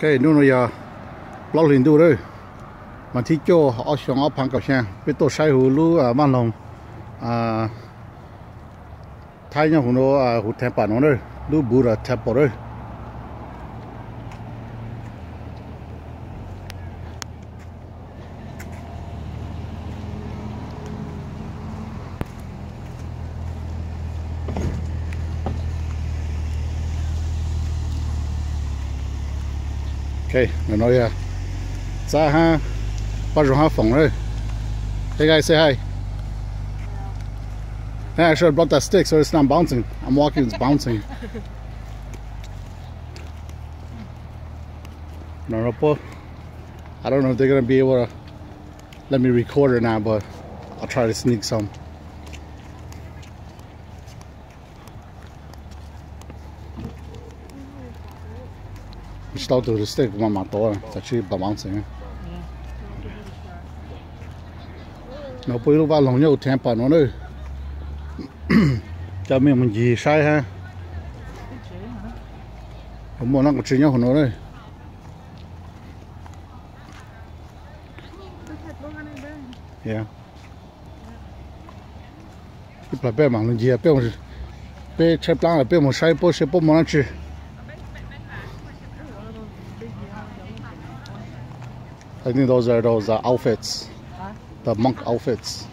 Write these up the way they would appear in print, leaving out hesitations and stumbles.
cái nó giờ lâu liền đủ rồi mà thích cho họ xong họ phăng cầu xe biết tôi sai hồ lú mang lòng thay nhau nó hụt thẹp bản nó rồi lú bù là thẹp bỏ rồi okay, nó nói ra ha, bắt đầu ha phỏng rồi. Hey guys, say hi. Yeah, I should have brought that stick so it's not bouncing. I'm walking, it's bouncing. No, I don't know if they're gonna be able to let me record or not, but I'll try to sneak some. Start to the stick with my door. It's actually bouncing. Nó bơi lúc vào lòng nhau thèm bản nó nữa. Cho mình gì sai ha. Không muốn nó có chuyện nhau của nó đây. Yeah. Cái plà bè mảng gì bè một bè chạy plan là bè một sai bố sẽ bố món ăn chứ. I think those are outfits, the monk outfits.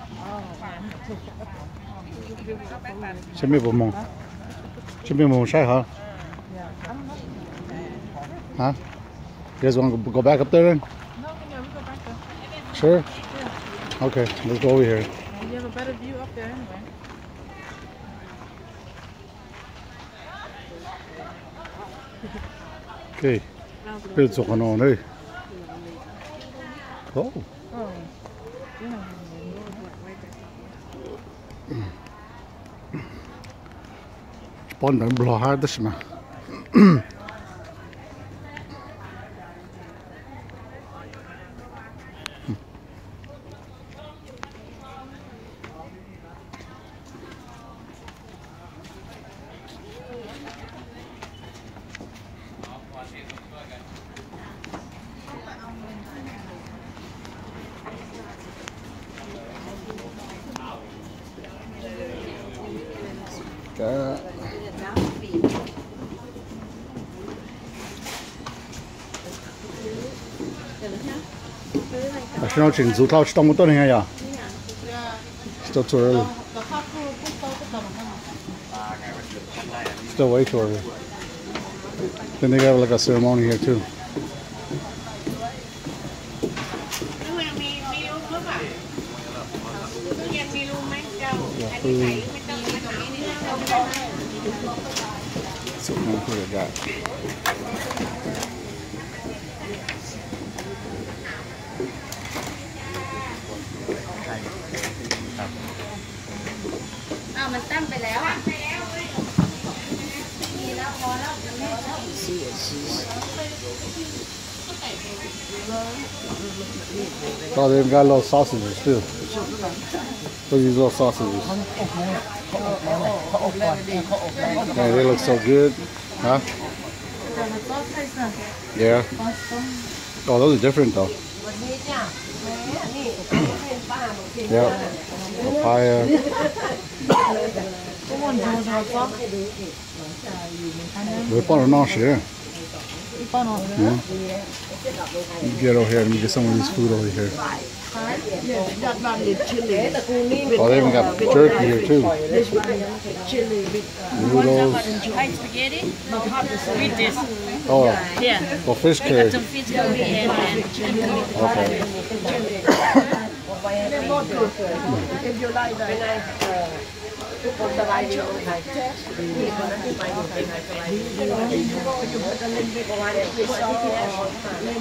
Чем мне помог? Чем мне помог? Шай ha? Huh? You guys want to go back up there then? No, yeah, we go back there. Sure? Yeah. Okay, let's go over here. You have a better view up there anyway. Okay. Build something on there. Oh. Oh. Yeah. Spawn don't blow hard this man. Nó chỉnh rút thao trong một tuần này à? Still too early. Still way too early. Then they have like a ceremony here too. So I'm put it that. Mìnhตั้งไปแล้วอ่ะ Oh, they've got little sausages too. Look at these little sausages. Man, they look so good. Huh? Yeah. Oh, those are different though. Yeah. Papaya. We're going to share. Yeah. Get over here. Let me get some of this food over here. Oh, they even got jerky here too. Noodles. Spaghetti with this. Oh, Yeah. oh, fish curry. Some fish curry and Okay. If you like that. ทุกคนสบายดีไหมมีคนนั้นที่ไปอยู่เป็นไงสบายดีอยู่กันเล่นไปประมาณนี้ไปซ้อมเล่น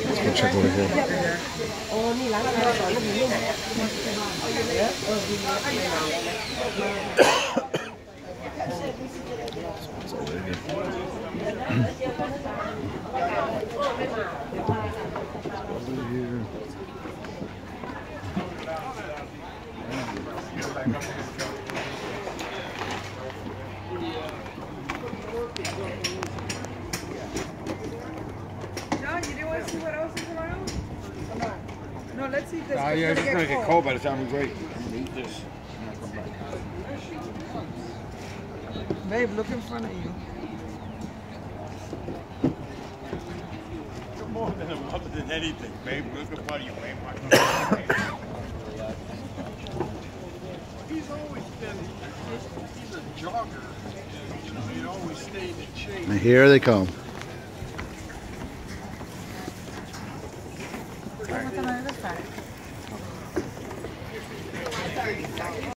Let's go check over here. โอ้นี่ร้านเราสอนลูกนี่ไหน Yeah, it's just gonna get cold by the time we wait. I'm gonna eat this. Babe, look in front of you. You're more than a mother than anything, babe. Look in front of you, babe. He's always been, he's a jogger. You know, he always stayed in shape. And here they come.